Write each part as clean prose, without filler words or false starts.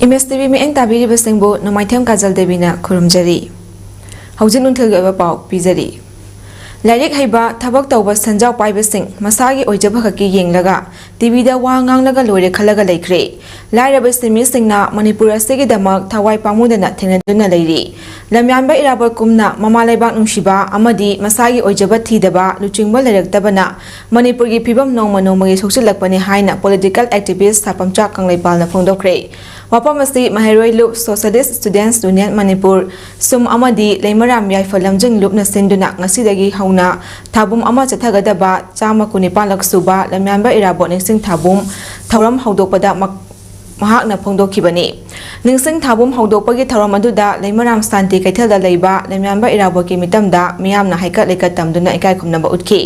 MSTV मियेंग ताबीरिबसिंगबु नोमाइथेम काजल देवीना खुरुमजरी हौजिक नुंथेलगी ओइबा पाउ पिजरी lyric हैबा थबक तौबा संजाव पाइबसिंग मसागी ओइजबा खकी येंगलगा टीवीदा वा nganglगा लोइरे खलगा लेख्रे लाइरबा सिमिसिंगना मणिपुर असिगी दमक थवाई पामुदना थेंगदुना लेरि लमयानबा इराबा कुमना ममालेबाक नुंशिबा अमदी मसागी ओइजबा थीदबा लुचिंगबा लेरक्तबना मणिपुरगी फिबम नोंमा नोंमगी सोक्सिलक्पनि हाइना पॉलिटिकल एक्टिविस्ट थापमचा कंगलेपालना फोंदोक्रे वापम असि महैरोई लुप सोशलिस्ट स्टूडेंट्स यूनियन मणिपुर सुम अमदी लेमराम याइफलमजिंग लुपना सिंदुना ngasiदगी हौना थाबुम अमा चथगदबा चामा कुनिपालक सुबा लमयानबा इराबो निंसिंग थाबुम थौरम हौदोपदा महाकना फोंदोखिबनी निंसिंग थाबुम हौदोपगी थौरम अदुदा लेमराम शांति कैथलदा लेबा लमयानबा इराबो की मितमदा मियामना हाइकत लेकत तमदुना इकाय खुमनबा उठखि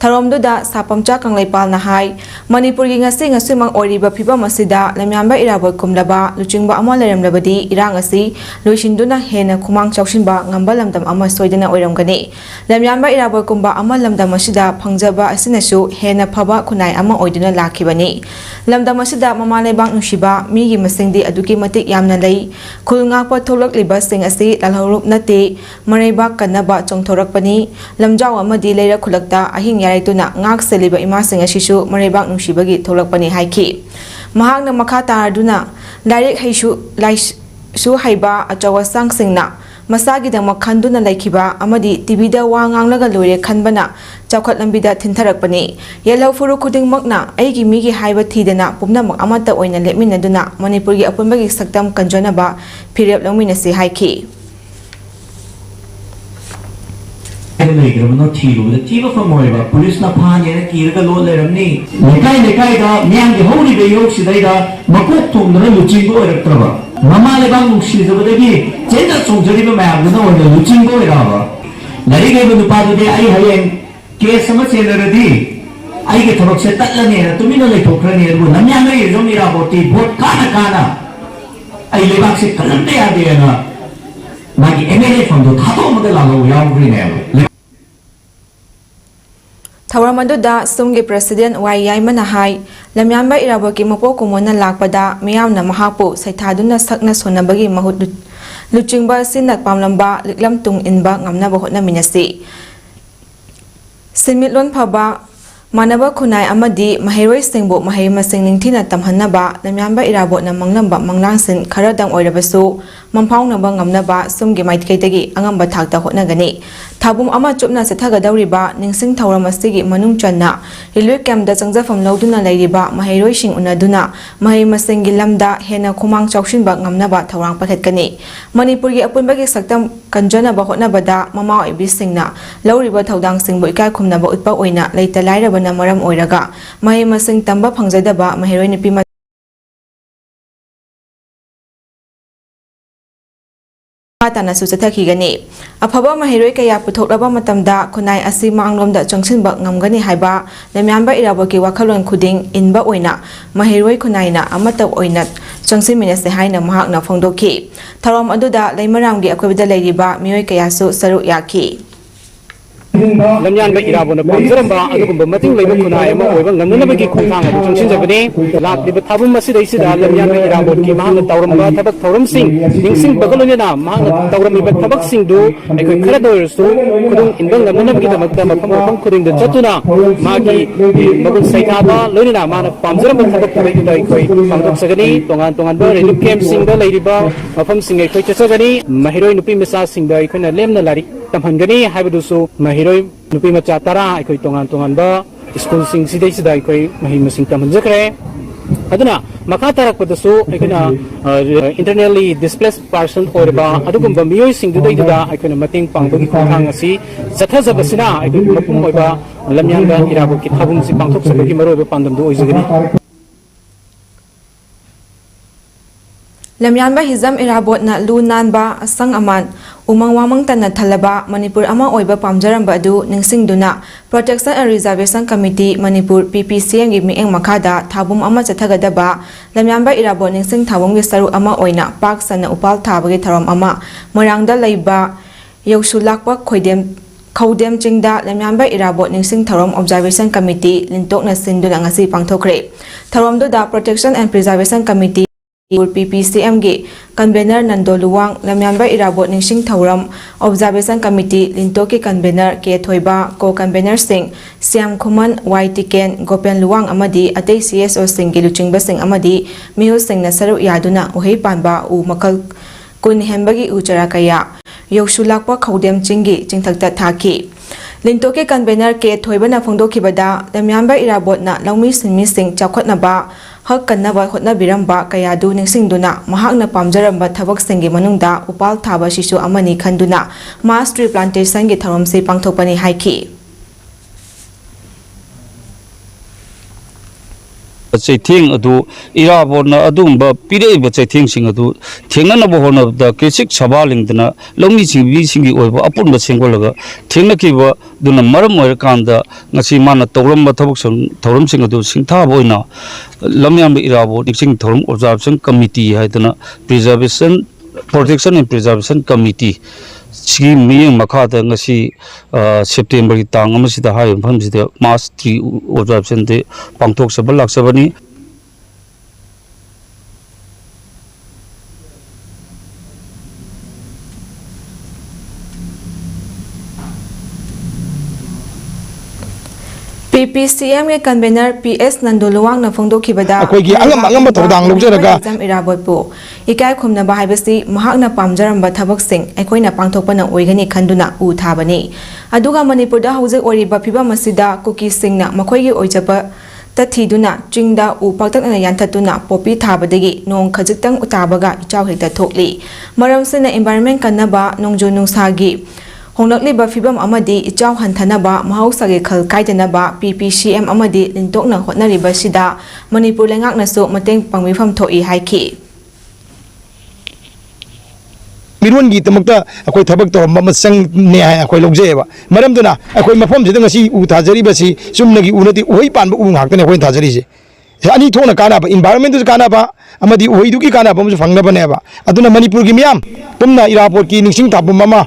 थौरमदुदा सापमचा कंगलेपालना हाई मणिपुरगी ngasiमंग ओरिबा फिबम असिदा लमयानबा इराबो कुमलबा लुचिंगबा अमा लेरमलबदी इरांग असि लोइसिंदुना हेना खुमांग चौसिनबा ngamba lamdam ama soidana oiramgani lamyanba irabo kumba ama lamdam asida phangjaba asinashu hena phaba khunai ama oiduna lakhibani lamdam asida mamalebang nushiba migi masingdi aduki matik yamna lei khulngakpa tholakliba sing asi lalhaurup nate maraiba kanaba chongthorakpani lamjaw amadi leira khulakta ahing yaraituna ngak seliba ima sing asishu maraiba nushibagi tholakpani haiki mahakna makha taraduna direct haisu su haiba achawa sangsingna मसागी दम खंदुना लेखिबा अमदी टीवीदा वा nganglगा लोइरे खनबना चौखत लंबिदा थिनथरकपनी yellow फुरु खुदिंगमकना एगी मीगी हाइबा थीदना पुमनमक अमता ओइना लेमिनदुना मणिपुरगी अपुनबगी सक्तम कंजनबा फिरेप लंमिनसि हाइखि लेग्रबनो थीबा फमोइबा पुलिसना फानेना कीरगा लो लेरमनी लेकाई म्यांगे हौरिबे योक्सिदैदा मकोक थोंदना लुचिंगो ओइरक्त्रबा mama Lebang नुक्सिजबदगी चेना चोंजरिबा म्यामदना ओइना लुचिंगो ओइराबा लरिगेबो नुपादुदे आई हयें case अमा चेनरदी आइगे थबकसे तत्लनेना तुमिना लेथोख्रनेरबो नम्यांगा इरजोमिराबोती vote काना आई लेबाकसे कलमते यादेना मागी MLA फंदो थातोमदा लालो यावग्रिनेबो थौरमदुदा सुमगी president Y याइमना high लमयानबा इराबो की मपो कुमोना लाकपदा मियामना महापो सैथादुना सकना सोनबगी महुत लुचिंगबा सिनक पामलंबा लिकलम तुंग इनबा ngamnaba hotnaminasi सिमितलोन फबा मानब खुनाई अमदी महैरोई सिंगबो महै मसिंग निंथिना तमहन्नबा लमयानबा इराबोना मंगलंबा मंगलांसिन खरदंग ओइरबसु मंफाउनबा ngamnaba सुमगी माइथकैतगी अंगंबा थाकता होटनगनी थाबुम अमा चुपना सथगदौरिबा निंसिंग थौरम असिगी मनुंग चन्ना रेलवे कैम्पदा चंगजफम लौदुना लेरिबा महैरोइसिंग उनदुना महै मसिंगी लमदा हेना खुमांग चौसिनबा ngamnaba थौरांग पथेtkani मणिपुरगी अपुनबगी सक्तम कंजनबा होटनबदा ममा ओइबिसिंगना लौरिबा थौदांग सिंगबो इकाय खुमनबा उत्पा ओइना लेता लाइरबना मरम ओइरगा महै मसिंग तंबा फंगजदबा महैरोइ निपि ताना सुचथखिगनी अफबा महैरोइ कया पुथोकलबा मतमदा खुनाई असि मांगलोमदा चंगसिनबा ngamgani haiba lamyanba iraboki wakhalon khuding inba oina mahैरोइ खुनाइना अमता ओइना चंगसिमिनसे हाइना महाकना फोंदोखि थौरम अदुदा लेमरामगी अकोबिदा लेरिबा मियोइ कयासु सरुक याखि लमयानबा इराबोना पामजरंबा अदुगुंबा मतिंग लेबा खुनाई अमा ओइबा ngamnabagi खोंथांग अदु चंगसिनजबनी लाक्लिबा थाबुम मसिदैसिदा लमयानबा इराबोकी महाना तौरंबा थबक थौरमसिंग निंसिंग बगलोनेना महाना तौरमिबा थबकसिंगदु अखोय खरदोरसु खुदुंग इनबंग ngamnabagi दमकता मफम मफम खुदिंगदा चतुना मागी मगुन सैथाबा लोनेना माना पामजरंबा थबक थबैदा अखोय पामदोकसगनी तोंगान तोंगानबा रेलवे कैम्प सिंगदा लेरिबा मफम सिंग अखोय चचगनी महैरोइ नुपि मसा सिंगदा अखोयना लेमना लारिक तमहनगनी हाइबदुसु महैरोइ नुपि मचा तरा अखोय तोंगान तोंगानबा स्कूल सिंग सिदैसिदा अखोय महै मसिंग तमहनजखरे अदुना मखा तरकपदसु अखोयना इंटरनली डिस्प्लेस्ड पर्सन ओरबा अदुगुंबा मियोइ सिंगदुदैदा अखोयना मतेंग पांगबगी खोंथांग असि जथाजबसिना अखोय मपुम ओइबा लमयानबा इराबोकी थाबुंसि पांथोकसबगी मरोइबा पांदमदु ओइजगनी लमयानबा हिजम इराबोटना लू नानबा असंग अमान उमंग वामंग तना थलबा मणिपुर अमा ओइबा पामजरंबा अदु निंसिंगदुना protection and reservation committee Manipur PPCM गी मिएंग मखादा थाबुम अमा चथगदबा लमयानबा इराबोट निंसिंग थाबुंगी सरु अमा ओइना पाक सना उपाल थाबगी थरम अमा मोरांगदा लैबा यौसुलाकपा खौदेम चिंगदा लमयानबा इराबोट निंसिंग थरम ऑब्जर्वेशन कमिटी लिंटोकना सिंदुना ngasi पांथोखरे थरमदुदा protection and preservation committee PPCM गी कन्वेनर नंदो लुवांग लम्यानबा इराबोट निंगसिंग थौरम ऑब्जर्वेशन कमिटी लिंटो के कन्वेनर के Thoiba co convener Singh Shyam Khuman Y Tiken Gopen Luwang अमदी अतै CSO सिंह गी लुचिंगबा सिंह अमदी मिहु सिंह न सरुक यादुना उहै पानबा उ मखल कुन हेंबगी उ चरा कया योशुलाकपा खौदेम चिंगी चिंथक्ता थाकी लिंटो के कन्वेनर के थोइबना फोंदोखिबदा लम्यानबा इराबोटना लौमी सिंमी सिंह चाखोतनबा हक कन्नबा होटनबिरंबा कयादु निंगसिंगदुना महाकना पामजरंबा थबकसिंगी मनुंगदा उपाल थाबा शिशु अमनी खंदुना मास ट्री प्लांटेशन गी थरमसे पांगथोकपनी हाइखी चैथिंग अदु इराबोना अदुंबा पिरेब चैथिंग सिंग अदु थेंगनब होनबदा कृषिक सभा लिंगदना लौमी सिंबी सिंगी ओइबा अपुनबा सेंगोलगा थेंगनकिबा दुना मरम ओइरकांदा ngasi mana tawramba thabuk thawram sing adu singthab oina lamyamba irabo niksing thawram observation committee haidana preservation protection and preservation committee C मियंग मखादा ngasi September की तांग अमसिदा हाय फमसिदा मास 3 ऑब्जर्वेशन दे पांगथोक सबल लाक्सबनी PPCM के कन्वेनर PS नंदोलुवांग न फोंदोखिबदा अखोगी अंगम थौदांग लौजरगा इराबोटपु इकाय खुमनबा हाइबसी महाकना पामजरंबा थबकसिंग अखोइना पांगथोकपना ओइगनी खंदुना उ थाबनी अदुगा मणिपुरदा हौजिक ओरिबा फिबा मसिदा कुकी सिंगना मखोइगी ओइजबा तथीदुना चिंगदा उ पाक्तकना यानथतुना पोपी थाबदगी नोंग खजिक्तंग उताबगा इचाव हेक्ता थोकली मरमसिना एनवायरनमेंट कन्नबा नोंजो नुंसागी होंगलक्लिबा फिबम अमदी इचाव हंथनबा महौसागे खल कायदनबा PPCM अमदी लिंटोकना होटनरिबसिदा मणिपुर लेंगाकनासु मतेंग पांगमिफम थोई हाइखी मिरुन की तमकता अखोई थबक तौरम मसंग ने हाय अखोई लौजेबा मरमदुना अखोई मफम सिदा ngasi उ थाजरिबसी सुमनगी उनति ओहि पानबा उ ngakne अखोई थाजरिसे ani thona kana ba environment du kana ba amadi ohi du ki kana ba mu phangna bane ba aduna manipur gi miyam tumna iraport ki ningsing tabu mama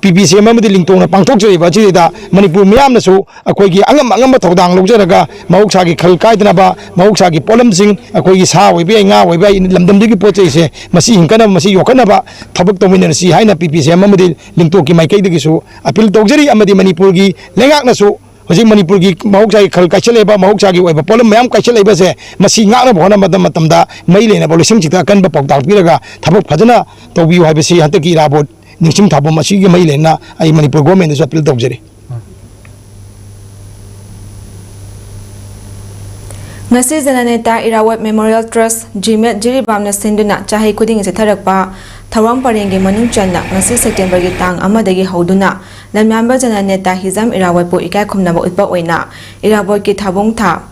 PPCM amadi lingtong na pangthok jei ba chi da manipur miyam na su akoi gi angam thodang lojaraga mahuksa gi khal kaidna ba mahuksa gi polam sing akoi gi sa oi be nga oi ba lamdam gi pot chei se masi hingkana masi yokana ba thabak tomin si haina PPCM amadi lingtong ki mai kai gi su appeal tawjari amadi manipur gi lengak na su हजिक Manipur की महौसा खल काइचलेबा महौसा की pollen ma'am काइचलेबा से मसी गाना भोना मतमदा मई लेना लिंग चिता अकनब पौता पीरगा थबक फजना तौबियु हाइबसी हतकी इराबोट निंगसिंग थाबो मसी की मई लेना आई मणिपुर गवर्नमेंट से appeal तौजरी ngasi jananeta irawat memorial trust jimet jiribamna sinduna chahai kuding se tharakpa thawam parengi manung channa ngasi September gi tang amadagi hauduna lamyamba jananeta hizam irawat po ikai khumna ba utpa oina irawat ki thabung tha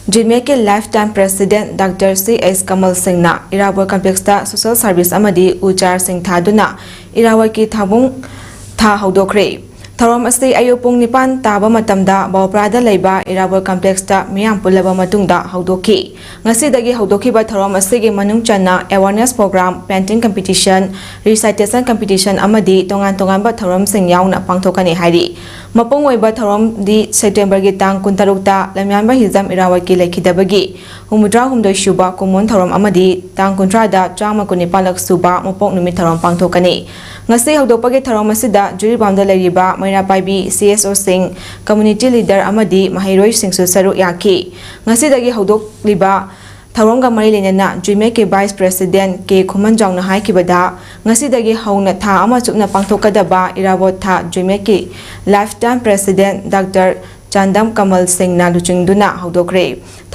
jimet ke lifetime president Dr. C.S. Kamal Singh na irawat complex ta social service amadi uchar singh thaduna irawat ki thabung tha haudokre थरम असे अयोपुंग निपान ताबा मतमदा बावप्रादा लेबा इराबोर complex ता मियाम पुलबा मतुंगदा हौदोखी ngasi हौदोखीबा थरम असेगे मनुंग चन्ना awareness programme painting competition recitation competition अमदी तोंगान बा थरम सिंग याउना पांगथोकनी हाइरी मपुंग ओइबा थरम दि सेप्टेम्बर गी तांग 26 ता लम्यानबा हिजम इरावत की लेखिदबगी हुमुद्रा हुमदोय सुबा कुमोन थरम अमदी तांग 19 दा चामा कुनिपालक सुबा मपोक नुमि थरम पांगथोकनी ngasi हौदोपगे थरम असिदा जुरिबामदा लेरिबा मैरा पाइबी CSO सिंह कम्युनिटी लीडर अमदी महिरोय सिंगसु सरुक याकी ngasi हौदोकलिबा थरमगा मरी लेना जुमे के वाइस प्रेसिडेंट के खुमन जाउना हाइकिबदा ngasi हौना था अमा चुकना पांगथोकदबा इराबोट था जुमे के life time president doctor चांदम Kamal Singh ना लुचिंगदुना हौदोक्रे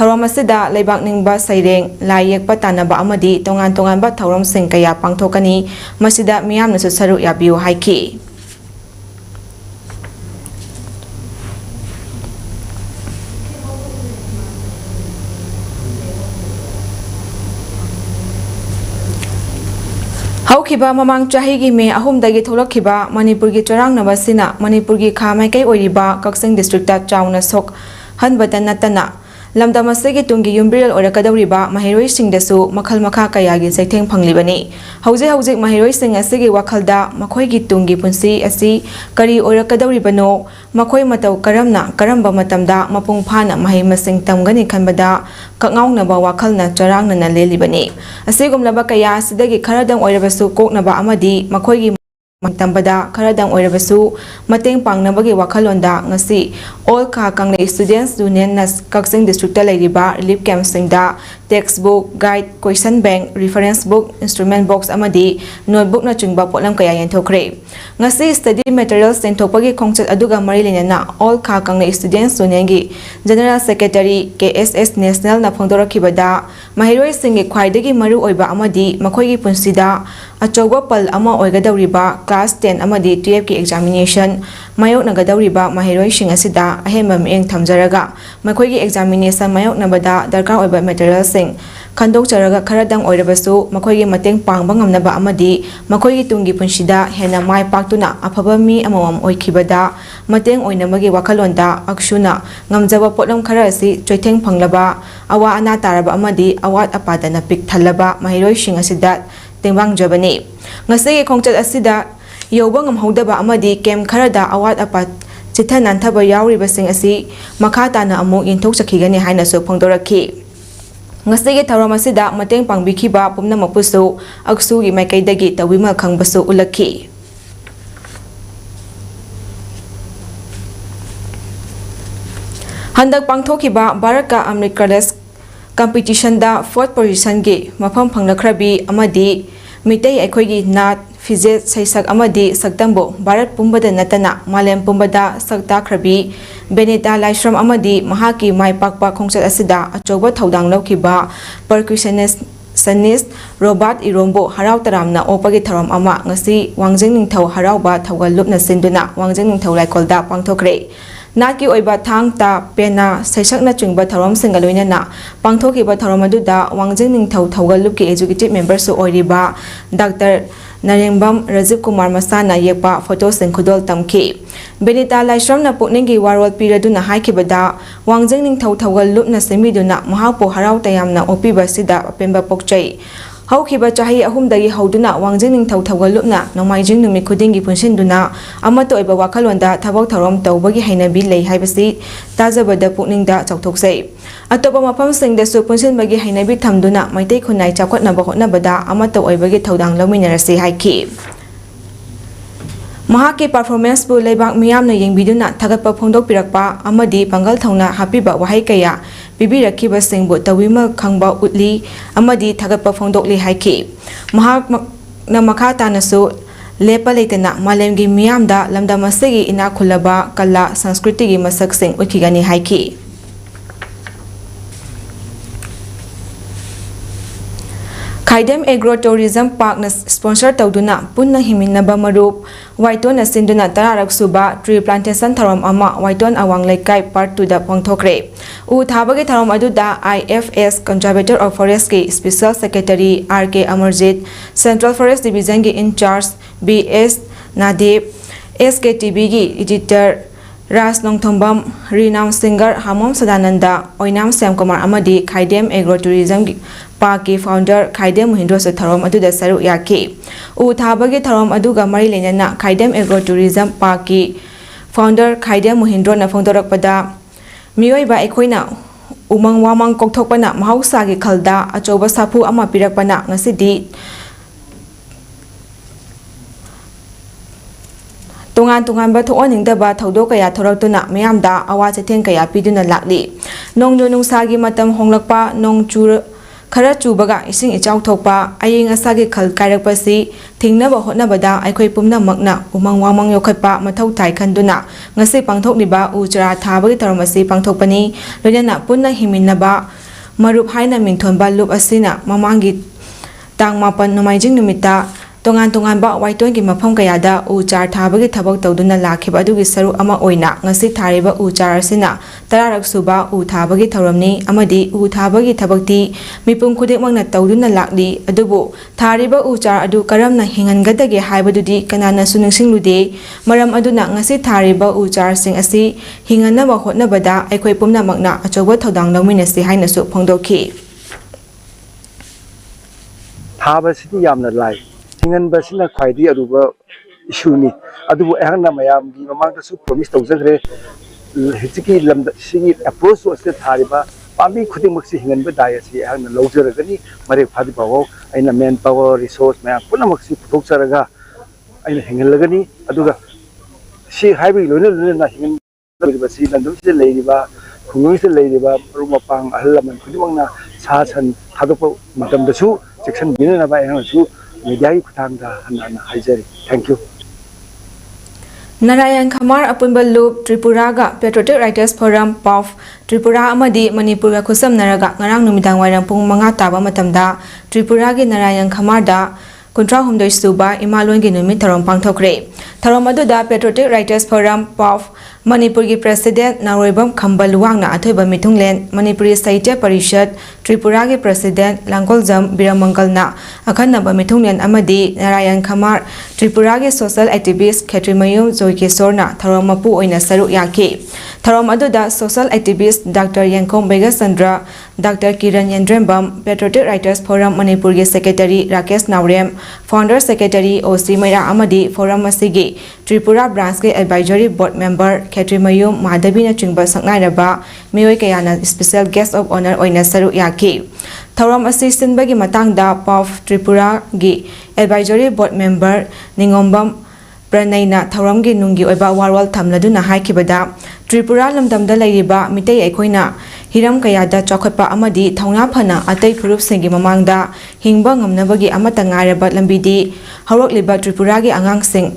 थरम असिदा लेबाक निंगबा सैरेंग लायेकपा तानबा अमदी तोंगान थरम सिंह कया पांगथोकनी मसिदा मियामनसु सरुक याबियो हाइकी हौखिबा ममांग चाहीगी मे अहुमदगी थोलखिबा मणिपुर की चोरांगनबसिना मणिपुर की खा माइकै ओइरिबा कक्सिंग डिस्ट्रिक्ट ता चाउना सोक हनबता नतना lamdam asigi tungi yumbiral orakadawriba mahiroisingdasu makhal makha kayagi chaitheng phanglibani hauji mahiroising asigi wakhalda makhoigi tungi punsi asi kari orakadawribano makhoi matau karamba matamda mapung phana mahai masing tamgani khanbada kakngaunaba wakhalna charangna lelibani asigumlaba kaya sidagi kharadang oirabasu koknaba amadi makhoigi tambada kharadang oirabasu mateng pangnabagi wakhalonda ngasi all kha kanglei students union nas kaksing district ta leiriba relief camp singda textbook guide question bank reference book instrument box amadi notebook na chungba potlam kaya yanthokre ngasi study materials senthopagi khongchat aduga mari lenana all kha kanglei students union gi general secretary KSS national na phongdorakibada mahiroi singi khwaidagi maru oiba amadi makhoigi punsida achogba pal ama oigadawriba class 10 amadi 12 ki examination mayok nagadawriba mahiroi sing asida ahemba mieng thamjaraga makhoigi examination mayok nabada darkar oiba materials sing khandok charaga kharadang oirabasu makhoigi mateng pangba ngamnaba amadi makhoigi tungi punsida hena mai paktuna afaba mi amawam oikhibada mateng oinamagi wakhalonda akshuna ngamjaba potlam khara asi choitheng phanglaba awa ana taraba amadi awat apadana pik thalaba mahiroi sing asida tengbang jabani ngase khongchat asida yoba ngamhodaba amadi kem kharada awat apat chitha nanthaba yauribasing asi makha tana amuk inthok chakhigani haina so phongdorakhi ngase thawram asida mateng pangbikhiba pumnamapusu aksu gi maikaidagi tawima khangbasu ulakhi handak pangthokiba baraka amrikrales competition da 4th position gi mafam phangnakhrabi amadi mitei aikhoigi nat fijet saisak amadi saktambo bharat pumbada natana malem pumbada sakta khrabi benita laishram amadi mahaki maipakpa khongchat asida achoba thaudang laukiba percussionist sanist robert irombo harau taramna opagi tharam ama ngasi wangjing ningthau harauba thaugal lupna sinduna wangjing ningthau laikolda pangthokre Naki oiba thang ta pena saisakna chungba tharom singaloina na pangthoki ba tharom aduda wangjing ningthau thaugal lupki executive member su oiriba Dr. Narengbam Rajiv Kumar Masana yekpa photo sing khudol tamki Benita Laishram na pukningi warwal piraduna haikibada wangjing ningthau thaugal lupna semiduna mahapo harau tayamna opiba sida pemba pokchai Haukiba chahi ahumdagi hauduna wangjing ningthau thaugal lupna nomaijing numi khudingi punsinduna amato oiba wakhalonda thabak tharom tawbagi hainabi lei haibasi tajabada pukningda chauthokse atopa mafam singda su punsinbagi hainabi thamduna maitei khunai chakhotnaba hotnabada amato oibagi thaudang lominarasi haiki Mahaki performance bu leibak miyamna yengbiduna thagatpa phongdok pirakpa amadi pangal thauna hapiba wahai kaya bibirakhiba singbu tawima khangba utli amadi thagatpa phongdok li haiki mahak na makha tanasu lepa leitena malemgi miyamda lamdam asigi ina khulaba kala sanskriti gi masak sing uthigani haiki Khaidem Agro-Tourism Park na sponsor tawduna punna himinaba marup Waiton na sinduna tararak suba tree plantation tharom ama Waiton awang laikai part 2 da pangthokre u thabagi tharom aduda IFS Conservator of Forest ki Special Secretary RK Amarjit Central Forest Division ki in charge BS Nadeep SKTB ki editor Ras Nongthombam renowned singer Hamom Sadananda Oinam Sam Kumar amadi Khaidem Agro-Tourism Park ki founder Khaidem Mohindro su tharom aduda saru yaki u thabagi tharom aduga mari lenana Khaidem Agro-Tourism Park ki founder Khaidem Mohindro na phongdorakpada miyoiba ekhoina umang wamang kokthokpana mahausa gi khalda achoba sapu ama pirakpana ngasidi Tungan ba thooningdaba thaudo kaya thoraktuna miyamda awa chatheng kaya piduna lakli nongdo nungsagi matam honglakpa nongchur khara chubaga ising ichau thokpa aying asagi khal kairakpasi thingnaba hotnabada aikhoi pumna makna umang wamang yokhatpa mathau thai khanduna ngasi pangthokliba uchara thabagi taramasi pangthokpani loinana punna himinaba marup haina mingthonba lup asina mamangi tang mapan nomaijing numita tongan tonganba waitong gi mafam kayada u char thabagi thabak tawduna lakhiba adugi saru ama oina ngasi thariba u char asina tararak suba u thabagi thawramni amadi u thabagi thabakti mipum khudekmakna tawduna lakli adubu thariba u char adu karamna hingangadage haibadudi kanana suningsinglude maram aduna ngasi thariba u char sing asi hinganaba hotnabada aikhoi pumnamakna achoba thodang lawminasi haina su phongdokhi थाबसिनि यामना लाइ सिंगन बसिना ख्वाइदि Aruba इशुनि अदुबु एहना मयामगी ममांगदसु promise तौजग्रे हिचिकी lambda सिगी approach ओसे थारिबा पाबी खुदिमक्सि हिंगन ब दायसि एहना लौजरगनि मरे फादि पावो आइना main power resource मया पुनमक्सि पुथोकसरगा आइना हिंगनलगनि अदुगा सि हाइबि लोने लोने हिंगन बसि लंदुसि लेरिबा खुंगुसि लेरिबा रुमपांग अहलमन खुदिमंगना सासन थादोप मतमदसु सेक्शन बिननाबा एहनासु मीडियाई खुथांगदा हन्ना हाइजरी thank you Narayan Khamar Apunbal Loop Tripuraga Patriotic Writers Forum PAOF Tripura amadi Manipura khusam naraga ngarang numidang wairang pung 5 taba matamda Tripura gi Narayan Khamar da Kuntra Humdoi Suba Imalon gi numit tharom pangthokre tharom adu da Patriotic Writers Forum PAOF Manipur gi President Naroibam Khambal Wangna athoiba mithunglen Manipuri Sahitya Parishad Tripura gi President Langkolzam Biramangalna akhanaba mithunglen amadi Narayan Khamar Tripura gi social activist Khetrimayum Joykesorna tharom mapu oina saru yakhi tharom adu da social activist Dr. Yankom Begasandra Dr. Kiran Yendrembam Patriotic Writers Forum Manipur gi Secretary Rakesh Naurem Founder Secretary OC Maira amadi forum asigi Tripura branch ge advisory board member Khetrimayum Madhabi na chingba saknairaba mioi kayana special guest of honor oina saru yakhi tharom asi sinbagi matangda PAOF Tripura gi advisory board member Ningombam Pranaina tharom gi nungi oiba warwal thamladuna haikibada Tripura lamdamda lairiba mitei aikhoina hiram kayada chokhatpa amadi thauna phana atei furup singi mamangda hingba ngamnabagi amata ngairaba lambidi hawrokliba Tripura gi angang sing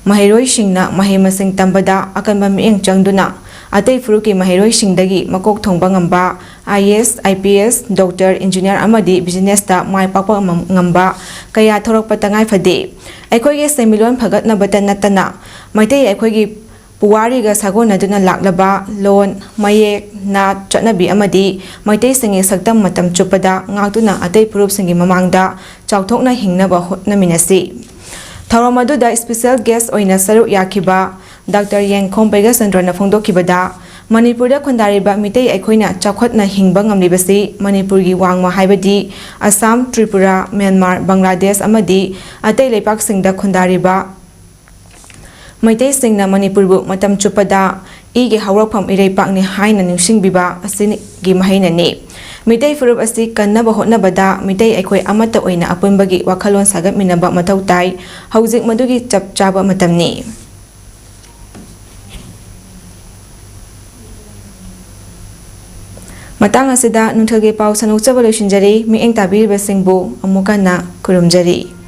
Mahiroi Singna Mahima Sing Tambada Akanba Mieng Changduna Atei Furuki Mahiroi Singdagi Makok Thongba Ngamba IAS IPS Doctor Engineer Amadi Business ta Mai Pakpa Ngamba Kaya Thorok Patangai Fade Aikhoigi Semilon Phagat na Batan Natana Maitei Aikhoigi Puwari ga Sagona Duna Laklaba Loan Mayek na Chatnabi Amadi Maitei Singi Saktam Matam Chupada Ngakduna Atei Furup Singi Mamangda Chauthokna Hingnaba Hotna Minasi tharom adu da special guest oina saru yakhiba Dr. Yankom Begasandra na phongdokibada Manipur da khondariba mitei aikhoina chakhatna hingba ngamlibasi Manipur gi wangma haibadi Assam Tripura Myanmar Bangladesh amadi atei leipak singda khondariba Maitei singna Manipur bu matam chupada igi hawrokpham ireipak ni haina ningsingbiba asini gi mahaina ni Mitei furup asi kannaba hotnabada mitei aikhoi amata oina apunbagi wakhalon sagat minaba mathau tai haujik madugi chap chaba matamni matang asida nunthage pau sanuk chabalo shinjari mi eng tabir besingbu amukana kurumjari